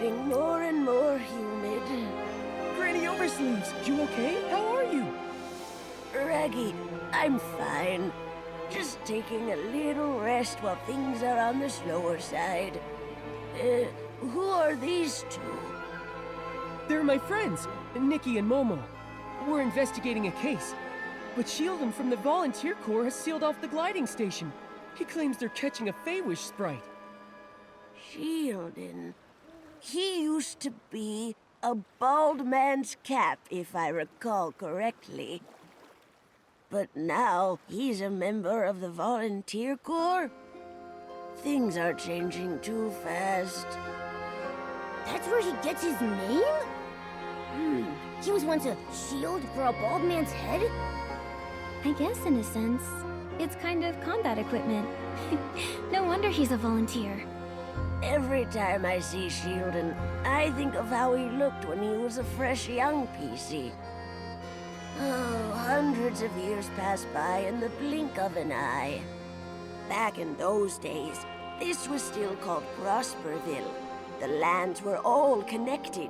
getting more and more humid. Granny Oversleeves, you okay? How are you? Raggy, I'm fine. Just taking a little rest while things are on the slower side. Who are these two? They're my friends, Nikki and Momo. We're investigating a case. But Sheldon from the Volunteer Corps has sealed off the gliding station. He claims they're catching a Feywish sprite. Sheldon. He used to be a bald man's cap, if I recall correctly. But now he's a member of the Volunteer Corps? Things are changing too fast. That's where he gets his name? He was once a shield for a bald man's head? I guess in a sense, it's kind of combat equipment. No wonder he's a volunteer. Every time I see Sheldon, I think of how he looked when he was a fresh young PC. Oh, hundreds of years pass by in the blink of an eye. Back in those days, this was still called Prosperville. The lands were all connected.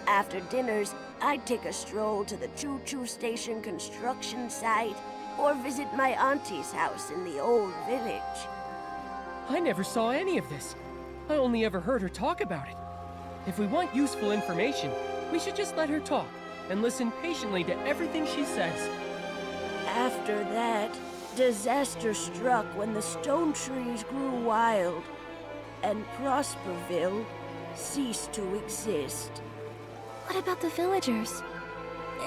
After dinners, I'd take a stroll to the choo-choo station construction site or visit my auntie's house in the old village. I never saw any of this. I only ever heard her talk about it. If we want useful information, we should just let her talk and listen patiently to everything she says. After that, disaster struck when the stone trees grew wild, and Prosperville ceased to exist. What about the villagers?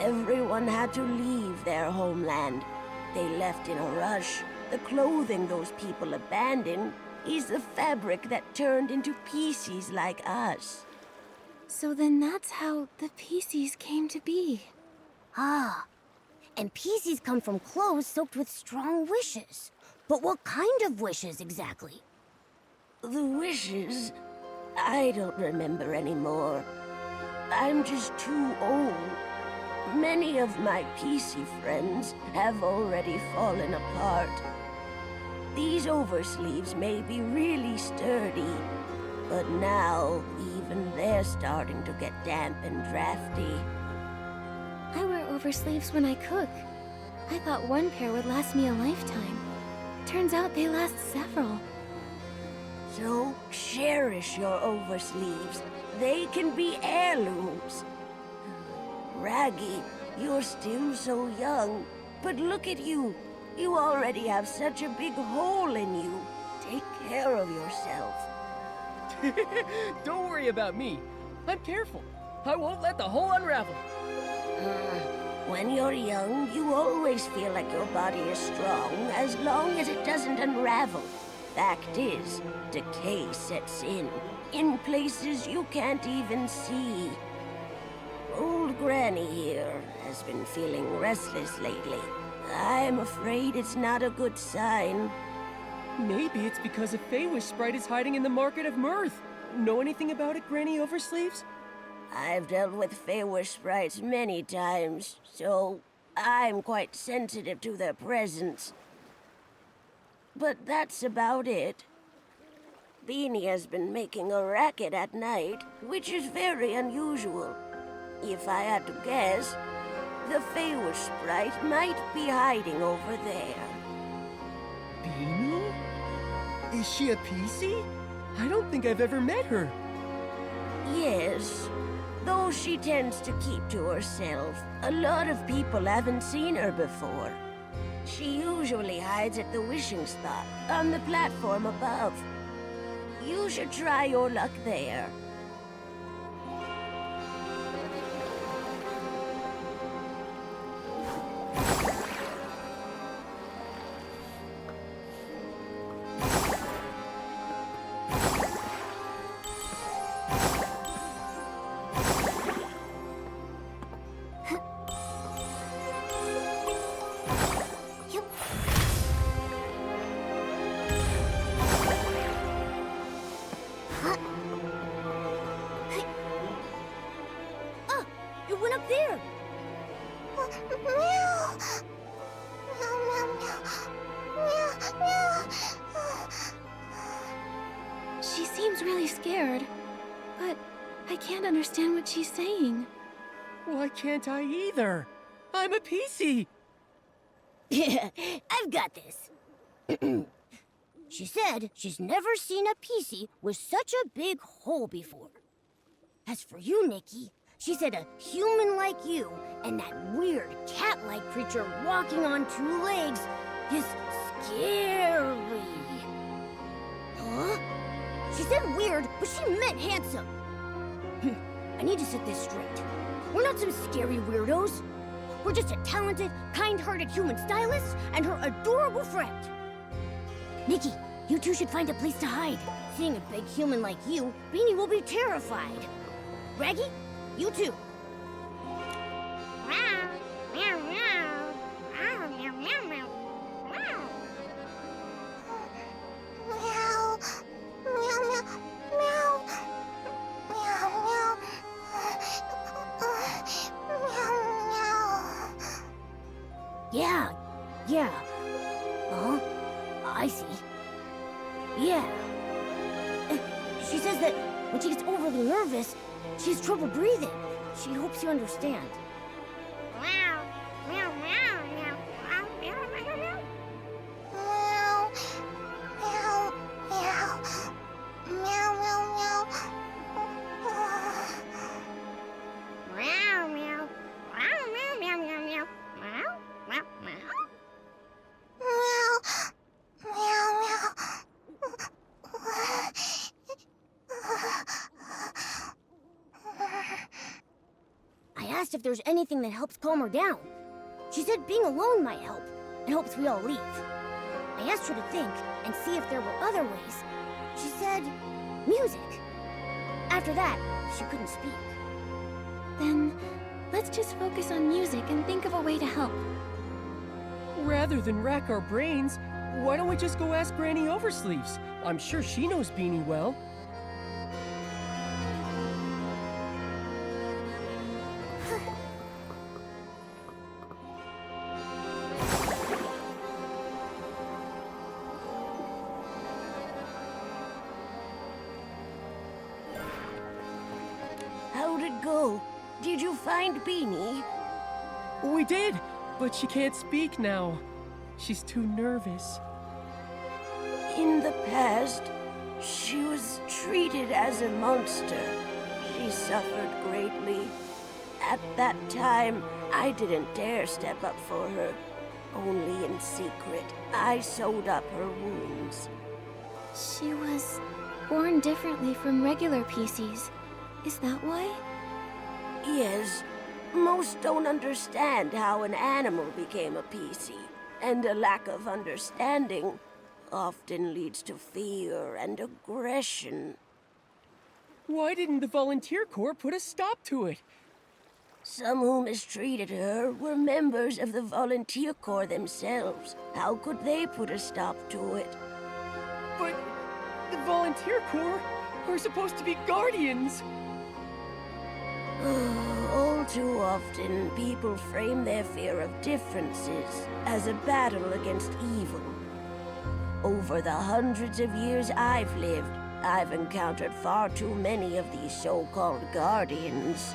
Everyone had to leave their homeland. They left in a rush. The clothing those people abandoned is the fabric that turned into PCs like us. So then that's how the PCs came to be. Ah, and PCs come from clothes soaked with strong wishes. But what kind of wishes exactly? The wishes? I don't remember anymore. I'm just too old. Many of my PC friends have already fallen apart. These oversleeves may be really sturdy, but now even they're starting to get damp and drafty. I wear oversleeves when I cook. I thought one pair would last me a lifetime. Turns out they last several. So cherish your oversleeves. They can be heirlooms. Raggy, you're still so young, but look at you. You already have such a big hole in you. Take care of yourself. Don't worry about me. I'm careful. I won't let the hole unravel. When you're young, you always feel like your body is strong as long as it doesn't unravel. Fact is, decay sets in places you can't even see. Old Granny here has been feeling restless lately. I'm afraid it's not a good sign. Maybe it's because a Feywish sprite is hiding in the Market of Mirth. Know anything about it, Granny Oversleeves? I've dealt with Feywish sprites many times, so I'm quite sensitive to their presence. But that's about it. Beanie has been making a racket at night, which is very unusual. If I had to guess, the Feywish sprite might be hiding over there. Beanie? Is she a PC? I don't think I've ever met her. Yes, though she tends to keep to herself. A lot of people haven't seen her before. She usually hides at the wishing spot, on the platform above. You should try your luck there. It went up there! She seems really scared. But I can't understand what she's saying. Why can't I either? I'm a PC! Yeah, I've got this. She said she's never seen a PC with such a big hole before. As for you, Nikki, she said a human like you and that weird cat-like creature walking on two legs is scary. Huh? She said weird, but she meant handsome. I need to set this straight. We're not some scary weirdos. We're just a talented, kind-hearted human stylist and her adorable friend. Nikki, you two should find a place to hide. Seeing a big human like you, Beanie will be terrified. Raggy, you too. Yeah. Uh-huh. I see. Yeah. She says that when she gets overly nervous, she has trouble breathing. She hopes you understand. If there's anything that helps calm her down. She said being alone might help, and hopes we all leave. I asked her to think and see if there were other ways. She said music. After that, she couldn't speak. Then, let's just focus on music and think of a way to help. Rather than rack our brains, why don't we just go ask Granny Oversleeves? I'm sure she knows Beanie well. How'd it go? Did you find Beanie? We did, but she can't speak now. She's too nervous. In the past, she was treated as a monster. She suffered greatly. At that time, I didn't dare step up for her. Only in secret, I sewed up her wounds. She was born differently from regular PCs. Is that why? Yes. Most don't understand how an animal became a PC, and a lack of understanding often leads to fear and aggression. Why didn't the Volunteer Corps put a stop to it? Some who mistreated her were members of the Volunteer Corps themselves. How could they put a stop to it? But the Volunteer Corps are supposed to be guardians. All too often, people frame their fear of differences as a battle against evil. Over the hundreds of years I've lived, I've encountered far too many of these so-called guardians.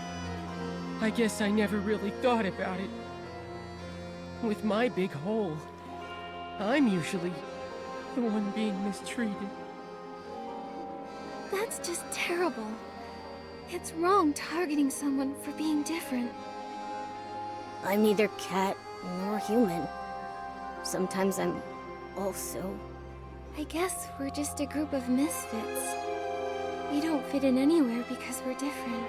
I guess I never really thought about it. With my big hole, I'm usually the one being mistreated. That's just terrible. It's wrong targeting someone for being different. I'm neither cat nor human. Sometimes I'm also... I guess we're just a group of misfits. We don't fit in anywhere because we're different.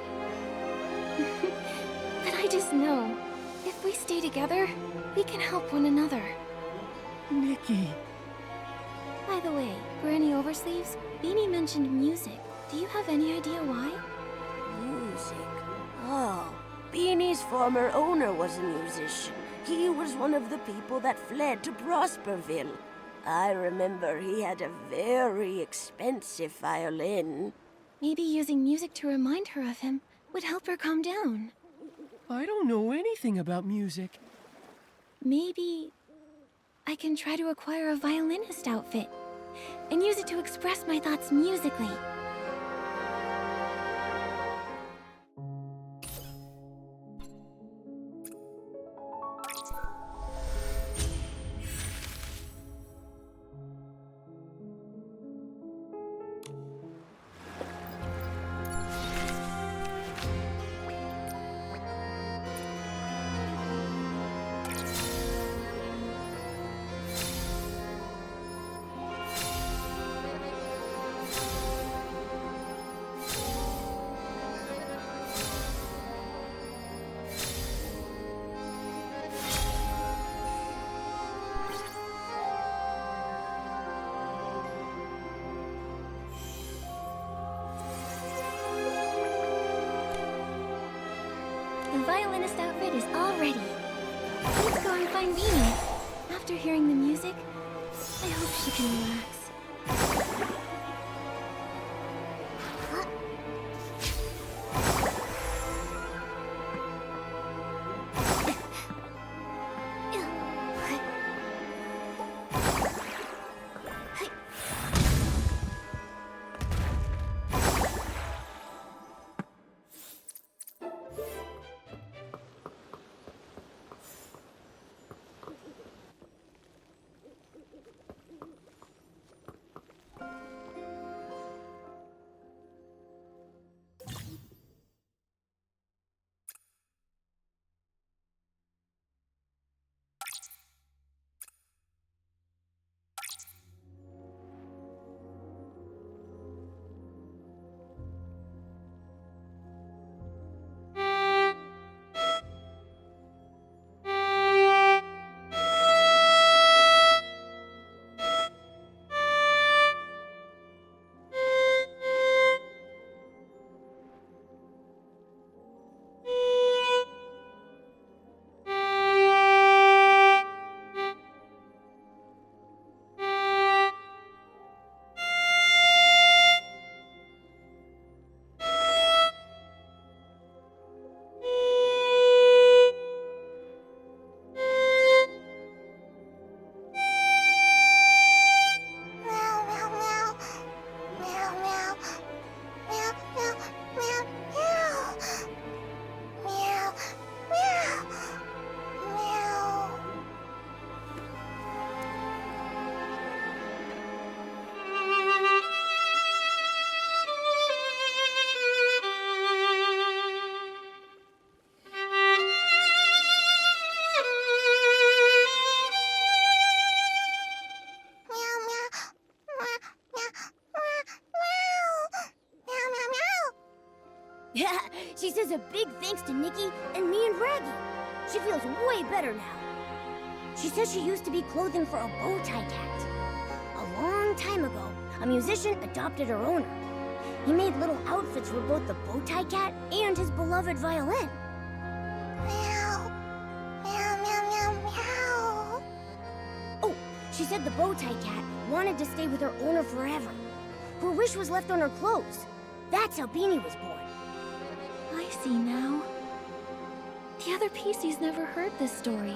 But I just know, if we stay together, we can help one another. Nikki. By the way, Granny Oversleeves, Beanie mentioned music. Do you have any idea why? Music? Oh, Beanie's former owner was a musician. He was one of the people that fled to Prosperville. I remember he had a very expensive violin. Maybe using music to remind her of him would help her calm down. I don't know anything about music. Maybe I can try to acquire a violinist outfit and use it to express my thoughts musically. violinist outfit is all ready. Let's go and find Beanie. After hearing the music, I hope she can relax. She says a big thanks to Nikki and me and Raggy. She feels way better now. She says she used to be clothing for a bow tie cat. A long time ago, a musician adopted her owner. He made little outfits for both the bow tie cat and his beloved violin. Meow. Meow, meow, meow, meow. Oh, she said the bow tie cat wanted to stay with her owner forever. Her wish was left on her clothes. That's how Beanie was born. I see now. The other PCs never heard this story.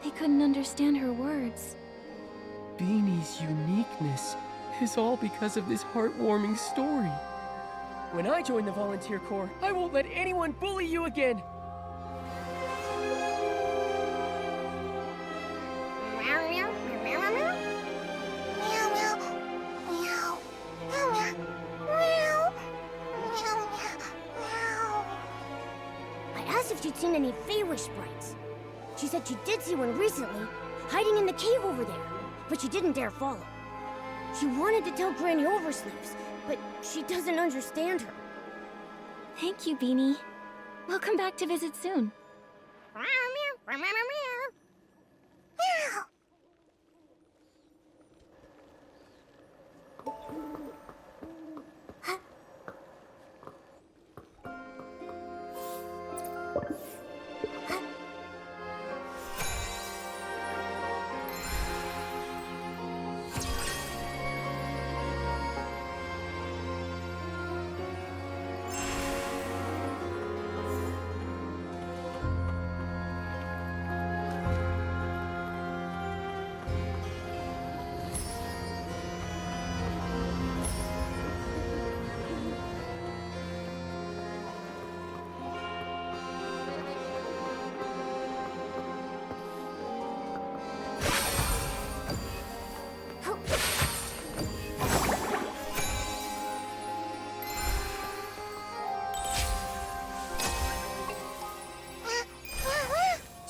They couldn't understand her words. Beanie's uniqueness is all because of this heartwarming story. When I join the volunteer corps, I won't let anyone bully you again. Meow, meow, meow, meow, meow. Meow, meow, meow, meow, meow, meow, meow, meow. I asked if she'd seen any Feywish sprites. She said she did see one recently, hiding in the cave over there, but she didn't dare follow. She wanted to tell Granny Oversleeves, but she doesn't understand her. Thank you, Beanie. We'll come back to visit soon. Meow, meow, meow, meow, meow. Meow.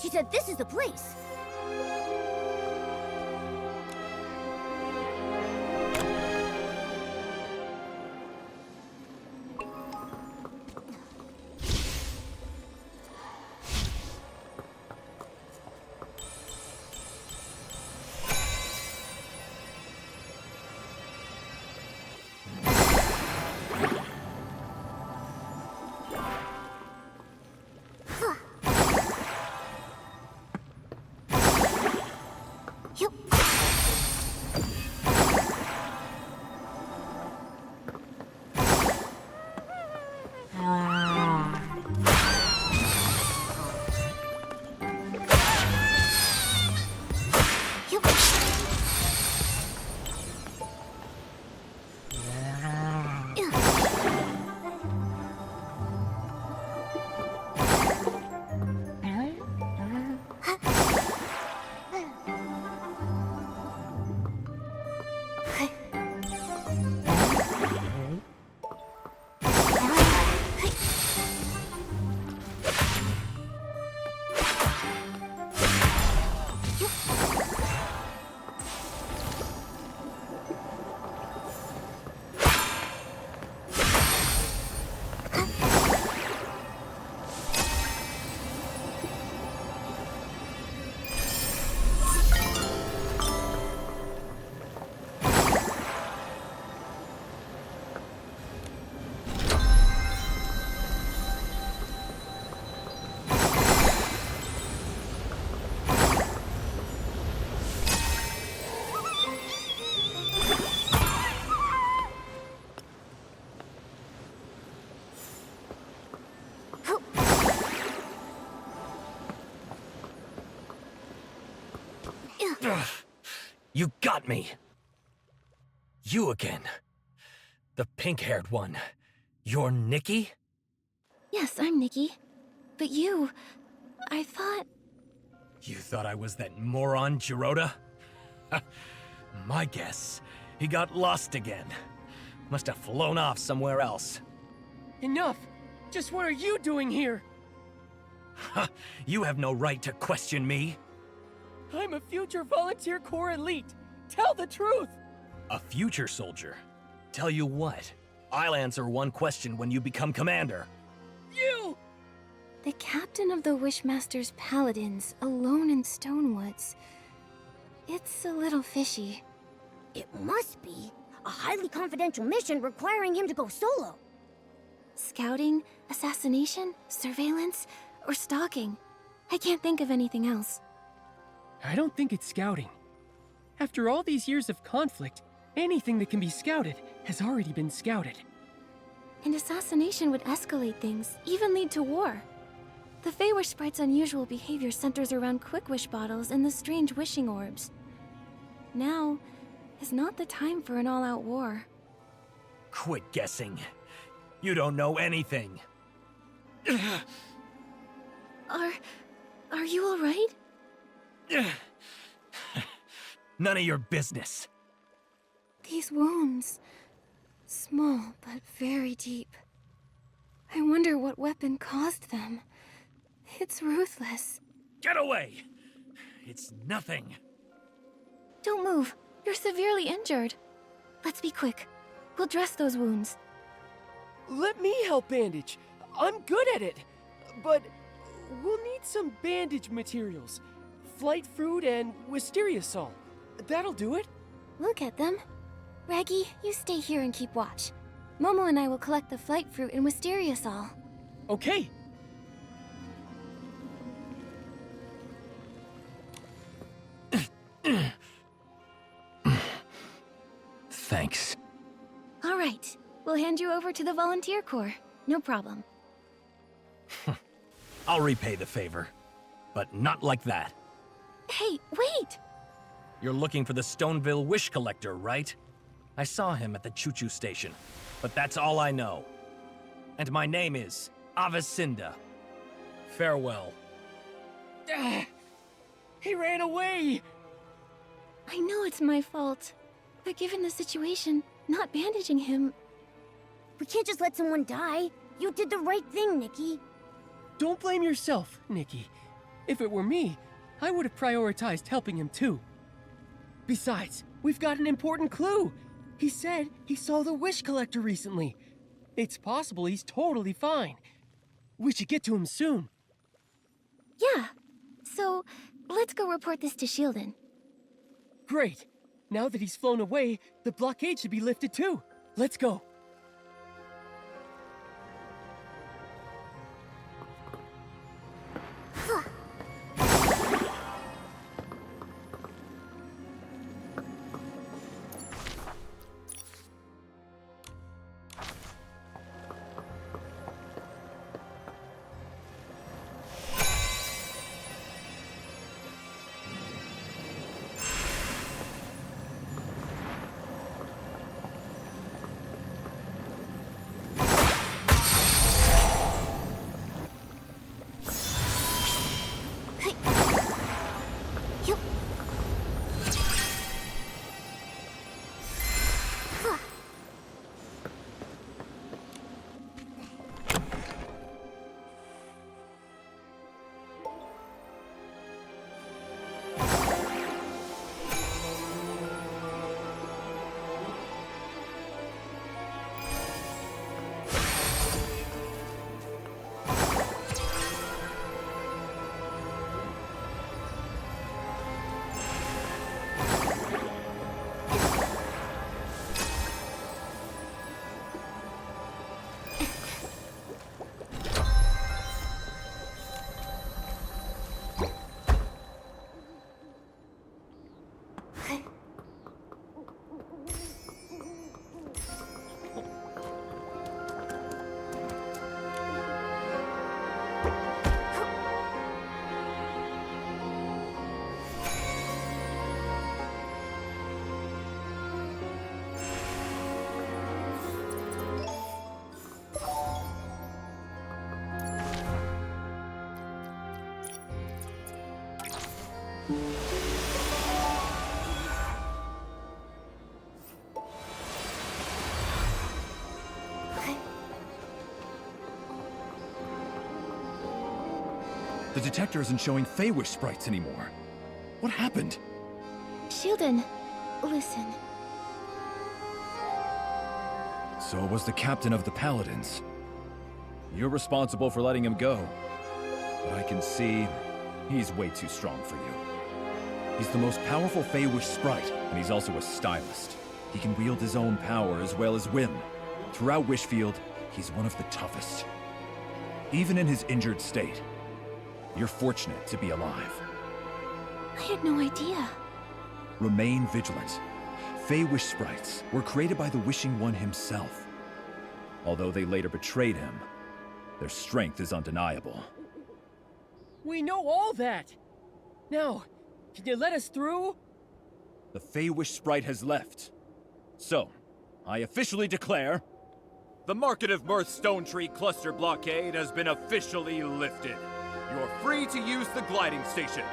She said this is the place. Huh. You got me! You again. The pink-haired one. You're Nikki? Yes, I'm Nikki. But you... I thought... You thought I was that moron, Jirota? My guess, he got lost again. Must have flown off somewhere else. Enough! Just what are you doing here? You have no right to question me. I'm a future volunteer corps elite. Tell the truth! A future soldier? Tell you what, I'll answer one question when you become commander. You! The captain of the Wishmaster's Paladins, alone in Stonewoods. It's a little fishy. It must be a highly confidential mission requiring him to go solo. Scouting, assassination, surveillance, or stalking. I can't think of anything else. I don't think it's scouting. After all these years of conflict, anything that can be scouted has already been scouted. And assassination would escalate things, even lead to war. The Feywish Sprite's unusual behavior centers around quick wish bottles and the strange wishing orbs. Now is not the time for an all-out war. Quit guessing. You don't know anything. Are you all right? None of your business. These wounds, small but very deep. I wonder what weapon caused them. It's ruthless. Get away! It's nothing. Don't move. You're severely injured. Let's be quick. We'll dress those wounds. Let me help bandage. I'm good at it. But we'll need some bandage materials. Flight fruit and wisteria salt. That'll do it. We'll get them. Raggy, you stay here and keep watch. Momo and I will collect the flight fruit and wisteria salt. Okay. Thanks. All right. We'll hand you over to the volunteer corps. No problem. I'll repay the favor. But not like that. Hey, wait! You're looking for the Stoneville Wish Collector, right? I saw him at the choo-choo station, but that's all I know. And my name is Avicinda. Farewell. He ran away! I know it's my fault. But given the situation, not bandaging him... We can't just let someone die. You did the right thing, Nikki. Don't blame yourself, Nikki. If it were me, I would have prioritized helping him too. Besides, we've got an important clue. He said he saw the Wish Collector recently. It's possible he's totally fine. We should get to him soon. Yeah. So, let's go report this to Shieldon. Great. Now that he's flown away, the blockade should be lifted too. Let's go. The detector isn't showing Feywish sprites anymore. What happened? Shieldon, listen. So it was the captain of the Paladins. You're responsible for letting him go. But I can see he's way too strong for you. He's the most powerful Feywish sprite, and he's also a stylist. He can wield his own power as well as whim. Throughout Wishfield, he's one of the toughest. Even in his injured state, you're fortunate to be alive. I had no idea. Remain vigilant. Feywish sprites were created by the Wishing One himself. Although they later betrayed him, their strength is undeniable. We know all that! Now, can you let us through? The Feywish sprite has left. So, I officially declare... The Market of Mirth Stone Tree Cluster blockade has been officially lifted. You're free to use the gliding station.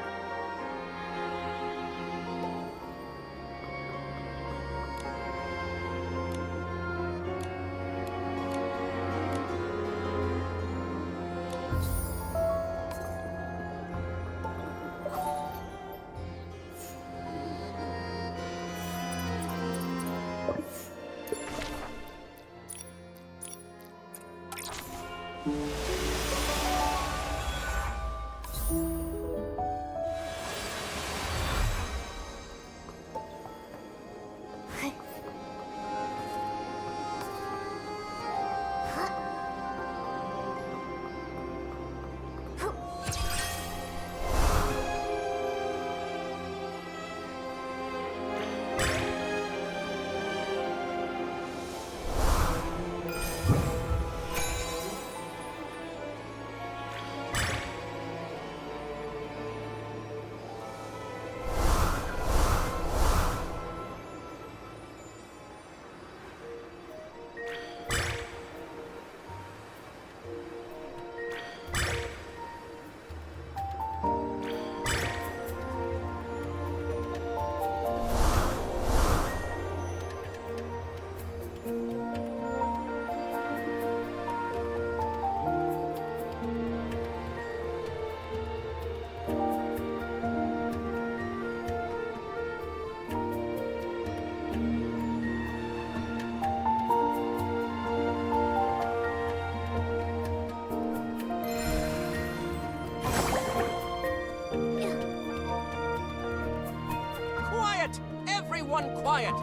Everyone quiet!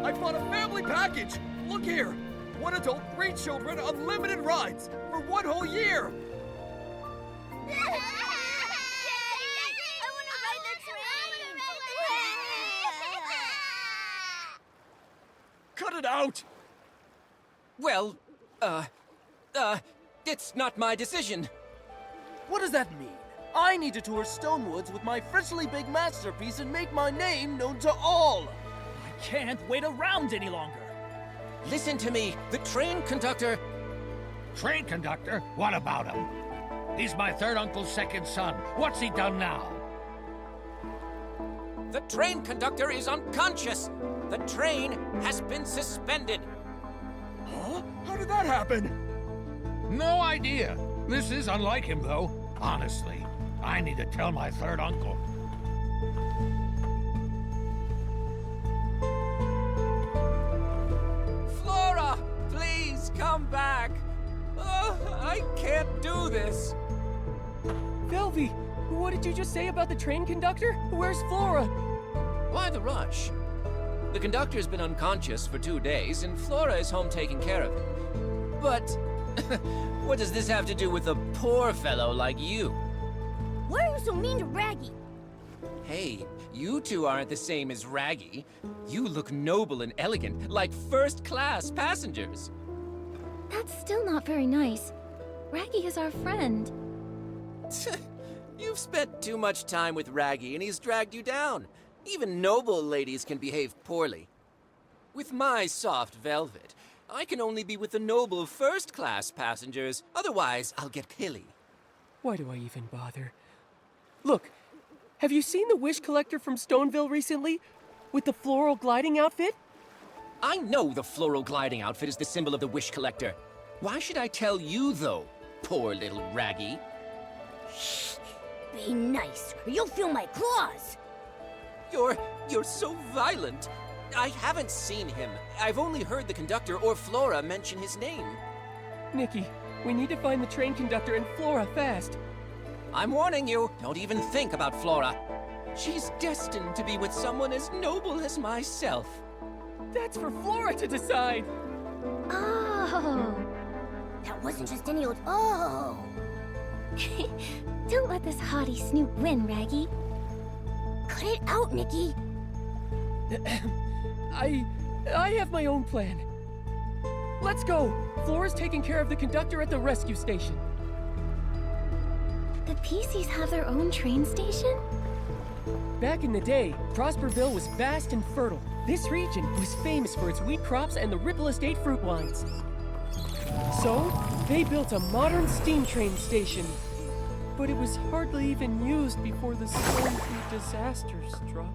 I bought a family package! Look here! One adult, 3 children, unlimited rides! For 1 whole year! Cut it out! Well, it's not my decision. What does that mean? I need to tour Stonewoods with my freshly big masterpiece and make my name known to all! I can't wait around any longer. Listen to me. The train conductor... Train conductor? What about him? He's my third uncle's second son. What's he done now? The train conductor is unconscious. The train has been suspended. Huh? How did that happen? No idea. This is unlike him, though. Honestly, I need to tell my third uncle. Flora, please come back. I can't do this. Velvy, what did you just say about the train conductor? Where's Flora? Why the rush? The conductor's been unconscious for 2 days, and Flora is home taking care of him. But what does this have to do with a poor fellow like you? Why are you so mean to Raggy? Hey, you two aren't the same as Raggy. You look noble and elegant, like first-class passengers. That's still not very nice. Raggy is our friend. You've spent too much time with Raggy, and he's dragged you down. Even noble ladies can behave poorly. With my soft velvet, I can only be with the noble first-class passengers. Otherwise, I'll get pilly. Why do I even bother? Look, have you seen the Wish Collector from Stoneville recently? With the floral gliding outfit? I know the floral gliding outfit is the symbol of the Wish Collector. Why should I tell you, though, poor little Raggy? Be nice, or you'll feel my claws! You're so violent. I haven't seen him. I've only heard the conductor or Flora mention his name. Nikki, we need to find the train conductor and Flora fast. I'm warning you, don't even think about Flora. She's destined to be with someone as noble as myself. That's for Flora to decide. Oh! That wasn't just any old... Oh! Don't let this haughty snoot win, Raggy. Cut it out, Nikki! I have my own plan. Let's go! Flora's taking care of the conductor at the rescue station. The PCs have their own train station? Back in the day, Prosperville was vast and fertile. This region was famous for its wheat crops and the Ripple Estate fruit wines. So, they built a modern steam train station. But it was hardly even used before the Stormfleet disaster struck.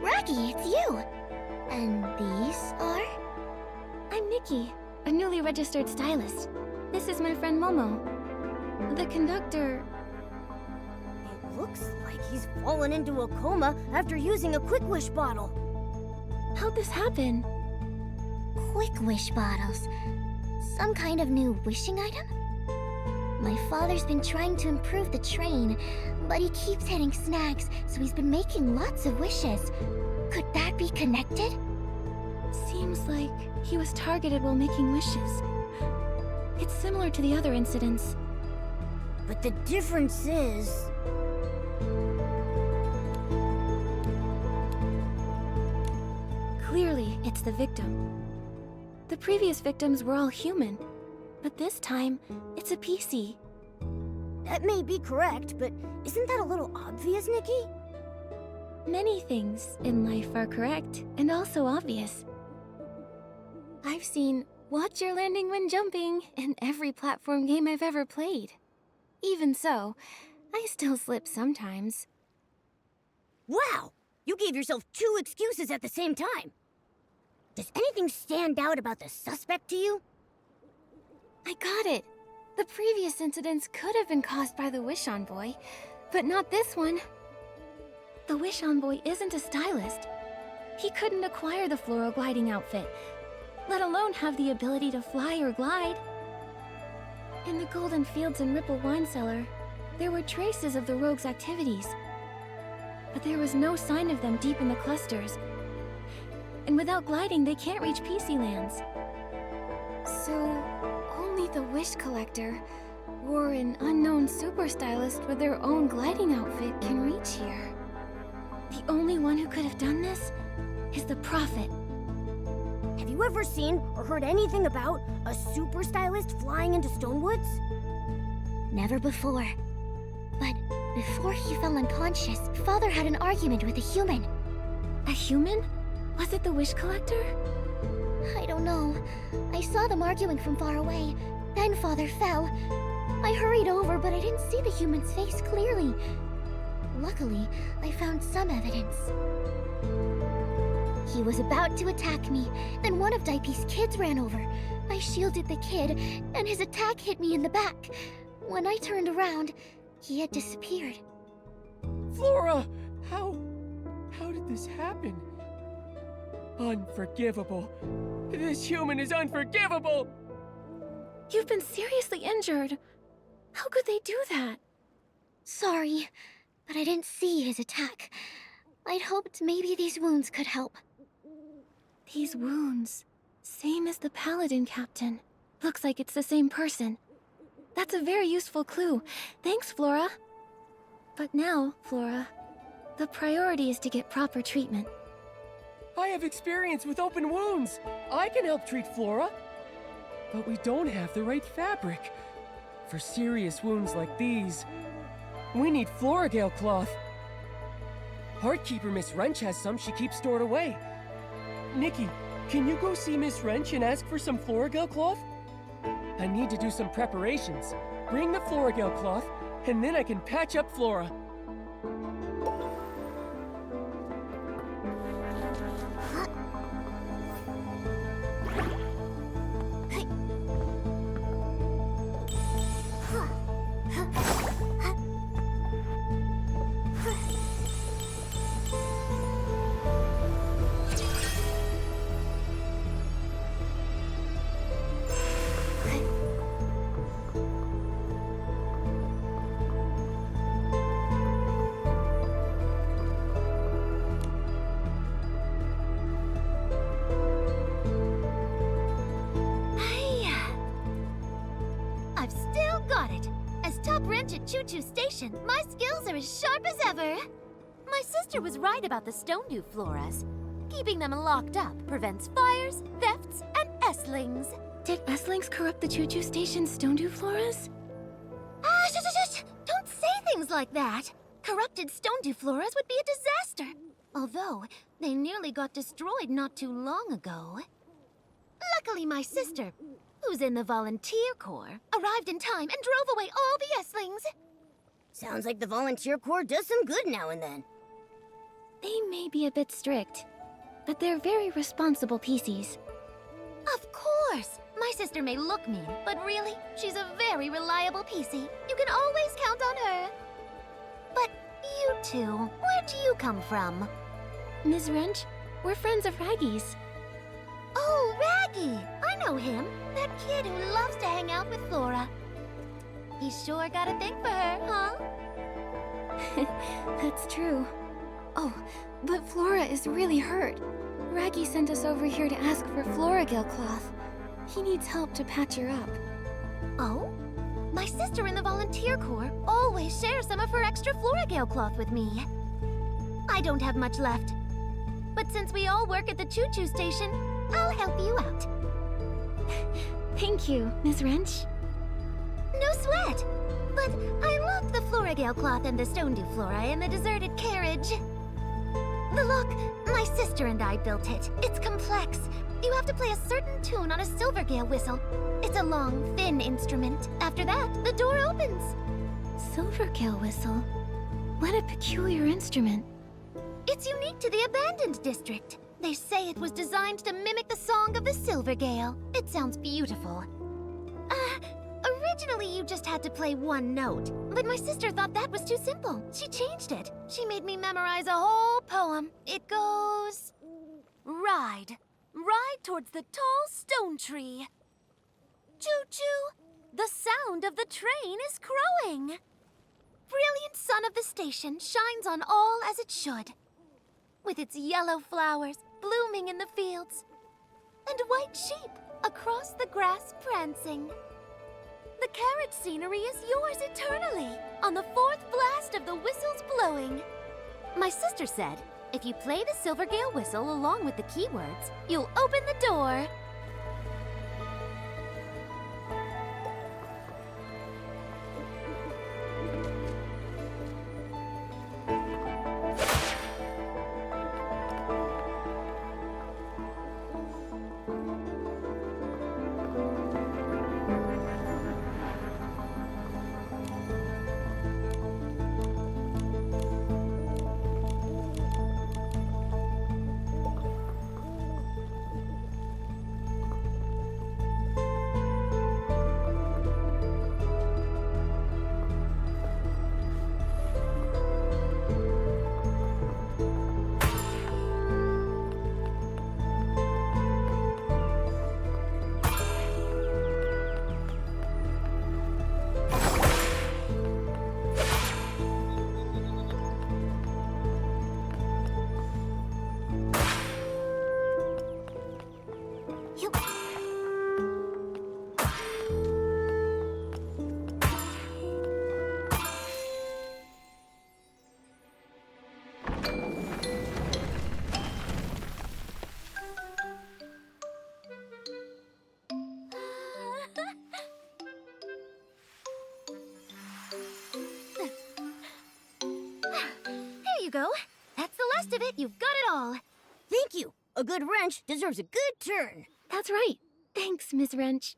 Raggy, it's you! And these are? I'm Nikki, a newly registered stylist. This is my friend Momo. The conductor... It looks like he's fallen into a coma after using a Quick Wish bottle. How'd this happen? Quick Wish bottles? Some kind of new wishing item? My father's been trying to improve the train, but he keeps hitting snags, so he's been making lots of wishes. Could that be connected? Seems like he was targeted while making wishes. It's similar to the other incidents. But the difference is... Clearly, it's the victim. The previous victims were all human, but this time, it's a PC. That may be correct, but isn't that a little obvious, Nikki? Many things in life are correct and also obvious. I've seen "Watch your landing when jumping" in every platform game I've ever played. Even so, I still slip sometimes. Wow! You gave yourself 2 excuses at the same time. Does anything stand out about the suspect to you? I got it. The previous incidents could have been caused by the Wish Envoy, but not this one. The Wish Envoy isn't a stylist. He couldn't acquire the floral gliding outfit, let alone have the ability to fly or glide. In the Golden Fields and Ripple Wine Cellar, there were traces of the rogues' activities, but there was no sign of them deep in the clusters. And without gliding, they can't reach PC lands. So, only the Wish Collector, or an unknown super stylist with their own gliding outfit can reach here. The only one who could have done this is the Prophet. Have you ever seen or heard anything about a super stylist flying into Stonewoods? Never before. But before he fell unconscious, Father had an argument with a human. A human? Was it the Wish Collector? I don't know. I saw them arguing from far away. Then Father fell. I hurried over, but I didn't see the human's face clearly. Luckily, I found some evidence. He was about to attack me, then one of Daipi's kids ran over. I shielded the kid, and his attack hit me in the back. When I turned around, he had disappeared. Flora! How did this happen? Unforgivable. This human is unforgivable! You've been seriously injured. How could they do that? Sorry, but I didn't see his attack. I'd hoped maybe these wounds could help. These wounds. Same as the Paladin Captain. Looks like it's the same person. That's a very useful clue. Thanks, Flora. But now, Flora, the priority is to get proper treatment. I have experience with open wounds. I can help treat Flora. But we don't have the right fabric. For serious wounds like these, we need Floragale cloth. Heartkeeper Miss Wrench has some she keeps stored away. Nikki, can you go see Miss Wrench and ask for some Floragale cloth? I need to do some preparations. Bring the Floragale cloth, and then I can patch up Flora. I've still got it. As top wrench at Choo-Choo Station, my skills are as sharp as ever. My sister was right about the Stonedew floras. Keeping them locked up prevents fires, thefts, and estlings. Did estlings corrupt the Choo-Choo Station's Stonedew floras? Shush! Don't say things like that. Corrupted Stonedew floras would be a disaster. Although, they nearly got destroyed not too long ago. Luckily, my sister, who's in the Volunteer Corps, arrived in time and drove away all the estlings. Sounds like the Volunteer Corps does some good now and then. They may be a bit strict, but they're very responsible PCs. Of course! My sister may look mean, but really, she's a very reliable PC. You can always count on her. But you two, where do you come from? Ms. Wrench, we're friends of Raggy's. Oh, Raggy! I know him. That kid who loves to hang out with Flora. He sure got a thing for her, huh? That's true. Oh, but Flora is really hurt. Raggy sent us over here to ask for Floragale cloth. He needs help to patch her up. Oh? My sister in the Volunteer Corps always shares some of her extra Floragale cloth with me. I don't have much left. But since we all work at the Choo-Choo Station, I'll help you out. Thank you, Ms. Wrench. No sweat! But I locked the Floragale cloth and the Stonedew flora in the deserted carriage. The lock, my sister and I built it. It's complex. You have to play a certain tune on a Silvergale whistle. It's a long, thin instrument. After that, the door opens. Silvergale whistle? What a peculiar instrument. It's unique to the abandoned district. They say it was designed to mimic the song of the Silvergale. It sounds beautiful. Originally you just had to play one note, but my sister thought that was too simple. She changed it. She made me memorize a whole poem. It goes... Ride. Ride towards the tall stone tree. Choo-choo! The sound of the train is crowing. Brilliant sun of the station shines on all as it should. With its yellow flowers blooming in the fields, and white sheep across the grass prancing. The carriage scenery is yours eternally, on the fourth blast of the whistle's blowing. My sister said, if you play the Silvergale whistle along with the keywords, you'll open the door. Yup. There you go. That's the last of it. You've got it all. Thank you. A good wrench deserves a good turn. That's right. Thanks, Ms. Wrench.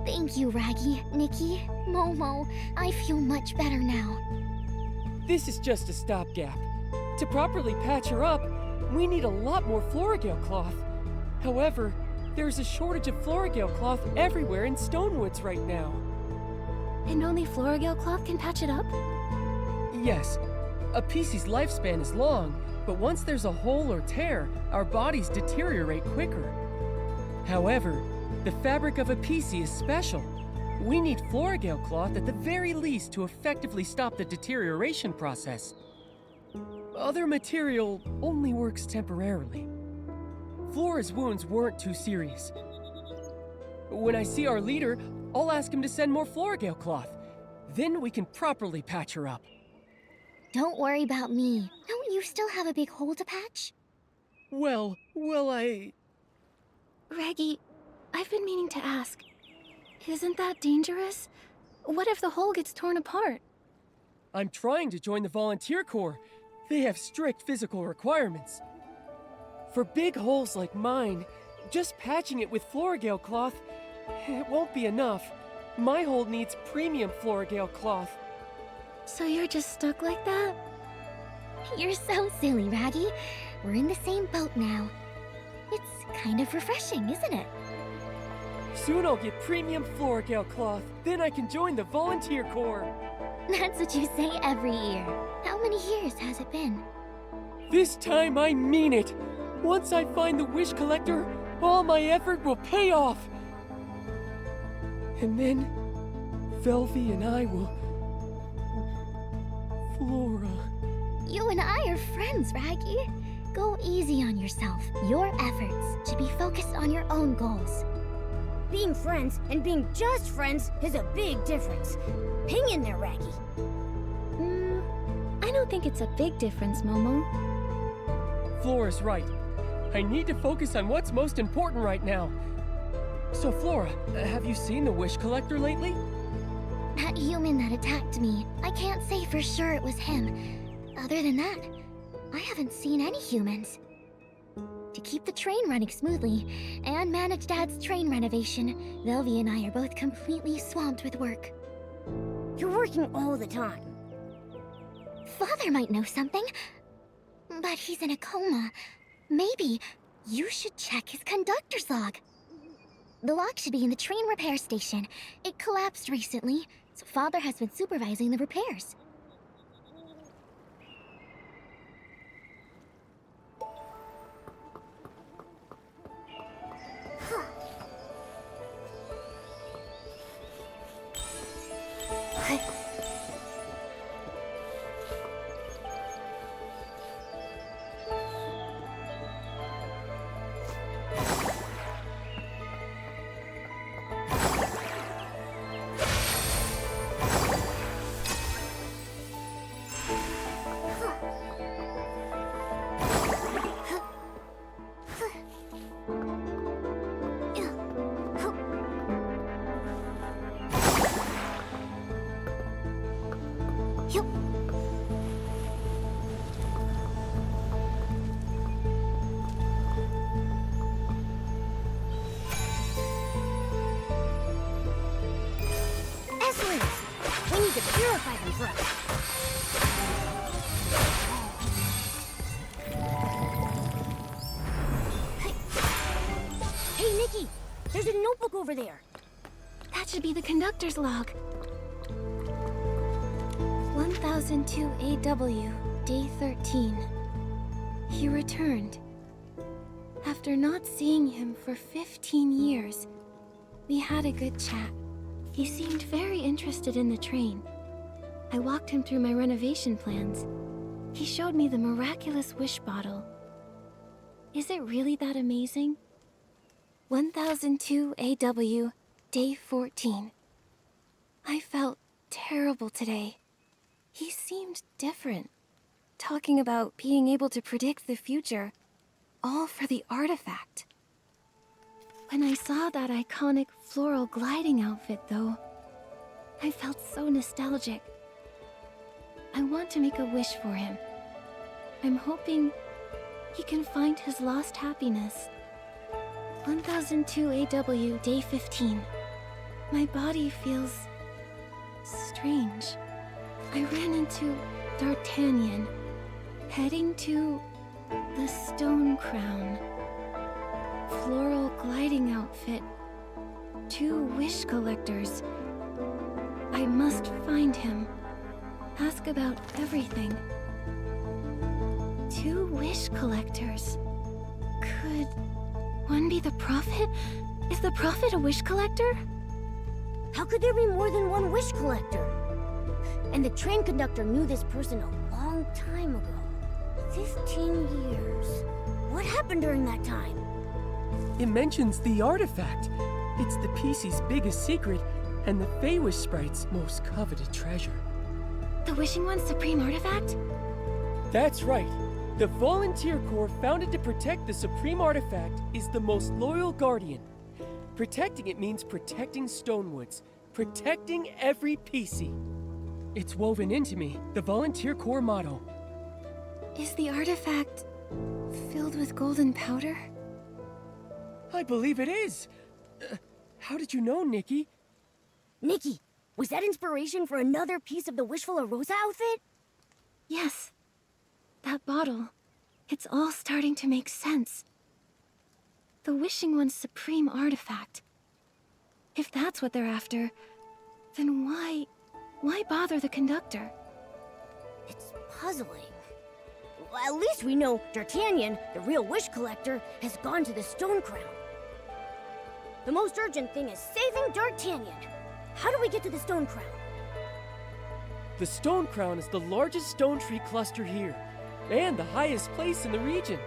Thank you, Raggy, Nikki, Momo. I feel much better now. This is just a stopgap. To properly patch her up, we need a lot more Florigale cloth. However, there's a shortage of Florigale cloth everywhere in Stonewoods right now. And only Florigale cloth can patch it up? Yes, a PC's lifespan is long, but once there's a hole or tear, our bodies deteriorate quicker. However, the fabric of a PC is special. We need Florigale cloth at the very least to effectively stop the deterioration process. Other material only works temporarily. Flora's wounds weren't too serious. When I see our leader, I'll ask him to send more Florigale cloth. Then we can properly patch her up. Don't worry about me. Don't you still have a big hole to patch? Well, Raggy, I've been meaning to ask. Isn't that dangerous? What if the hole gets torn apart? I'm trying to join the volunteer corps. They have strict physical requirements. For big holes like mine, just patching it with Florigale cloth, it won't be enough. My hole needs premium Florigale cloth. So you're just stuck like that? You're so silly, Raggy. We're in the same boat now. It's kind of refreshing, isn't it? Soon I'll get premium Florigale cloth. Then I can join the volunteer corps. That's what you say every year. How many years has it been? This time I mean it. Once I find the wish collector, all my effort will pay off. And then, Velvy and I will... Flora... You and I are friends, Raggy. Go easy on yourself. Your efforts should be focused on your own goals. Being friends and being just friends is a big difference. Hang in there, Raggy. I don't think it's a big difference, Momo. Flora's right. I need to focus on what's most important right now. So, Flora, have you seen the wish collector lately? That human that attacked me, I can't say for sure it was him. Other than that, I haven't seen any humans. To keep the train running smoothly and manage Dad's train renovation, Velvy and I are both completely swamped with work. You're working all the time. Father might know something, but he's in a coma. Maybe you should check his conductor's log. The log should be in the train repair station. It collapsed recently, so Father has been supervising the repairs. purify them first. Hey, Nikki! There's a notebook over there. That should be the conductor's log. 1002 AW, day 13. He returned. After not seeing him for 15 years, we had a good chat. He seemed very interested in the train. I walked him through my renovation plans. He showed me the miraculous wish bottle. Is it really that amazing? 1002 AW, day 14. I felt terrible today. He seemed different, talking about being able to predict the future, all for the artifact. When I saw that iconic floral gliding outfit, though, I felt so nostalgic. I want to make a wish for him. I'm hoping he can find his lost happiness. 1002 AW, day 15. My body feels strange. I ran into D'Artagnan, heading to the Stone Crown. Floral gliding outfit. 2 wish collectors. I must find him. Ask about everything. 2 wish collectors. Could one be the Prophet? Is the Prophet a wish collector? How could there be more than one wish collector? And the train conductor knew this person a long time ago. 15 years. What happened during that time? It mentions the artifact. It's the PC's biggest secret, and the Feywish Sprite's most coveted treasure. The Wishing One's supreme artifact? That's right. The Volunteer Corps, founded to protect the supreme artifact, is the most loyal guardian. Protecting it means protecting Stonewoods, protecting every PC. It's woven into me, the Volunteer Corps motto. Is the artifact filled with golden powder? I believe it is. How did you know, Nikki? Nikki, was that inspiration for another piece of the Wishful Rosa outfit? Yes. That bottle. It's all starting to make sense. The Wishing One's supreme artifact. If that's what they're after, then why bother the conductor? It's puzzling. Well, at least we know D'Artagnan, the real wish collector, has gone to the Stone Crown. The most urgent thing is saving D'Artagnan. How do we get to the Stone Crown? The Stone Crown is the largest stone tree cluster here, and the highest place in the region.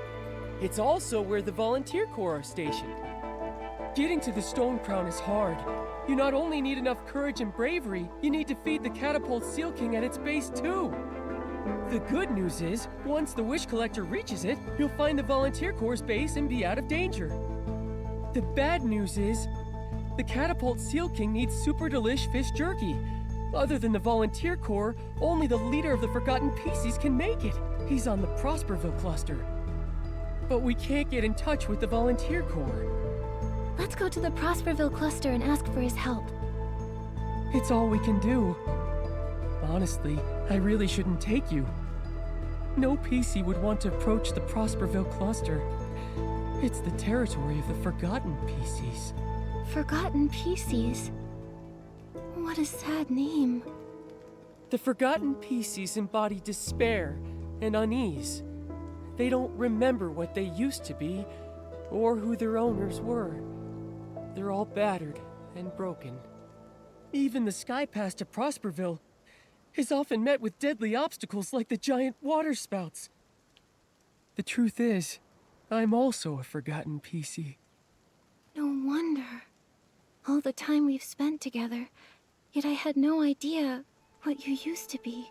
It's also where the Volunteer Corps are stationed. Getting to the Stone Crown is hard. You not only need enough courage and bravery, you need to feed the Catapult Seal King at its base too. The good news is, once the Wish Collector reaches it, you'll find the Volunteer Corps' base and be out of danger. The bad news is, the Catapult Seal King needs super delish fish jerky. Other than the Volunteer Corps, only the leader of the Forgotten Pieces can make it. He's on the Prosperville cluster. But we can't get in touch with the Volunteer Corps. Let's go to the Prosperville cluster and ask for his help. It's all we can do. Honestly, I really shouldn't take you. No PC would want to approach the Prosperville cluster. It's the territory of the Forgotten PCs. Forgotten Pieces? What a sad name. The Forgotten PCs embody despair and unease. They don't remember what they used to be, or who their owners were. They're all battered and broken. Even the sky pass to Prosperville is often met with deadly obstacles like the giant water spouts. The truth is, I'm also a Forgotten PC. No wonder. All the time we've spent together, yet I had no idea what you used to be.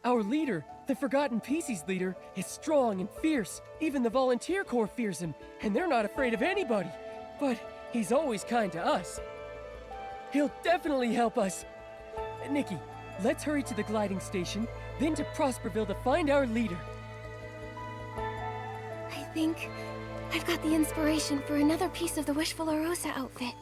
Our leader, the Forgotten PC's leader, is strong and fierce. Even the Volunteer Corps fears him, and they're not afraid of anybody. But he's always kind to us. He'll definitely help us. Nikki, let's hurry to the gliding station, then to Prosperville to find our leader. I think I've got the inspiration for another piece of the Wishful Rosa outfit.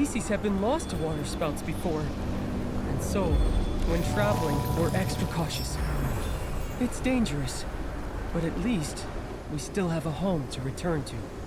species have been lost to waterspouts before. And so, when traveling, we're extra cautious. It's dangerous, but at least we still have a home to return to.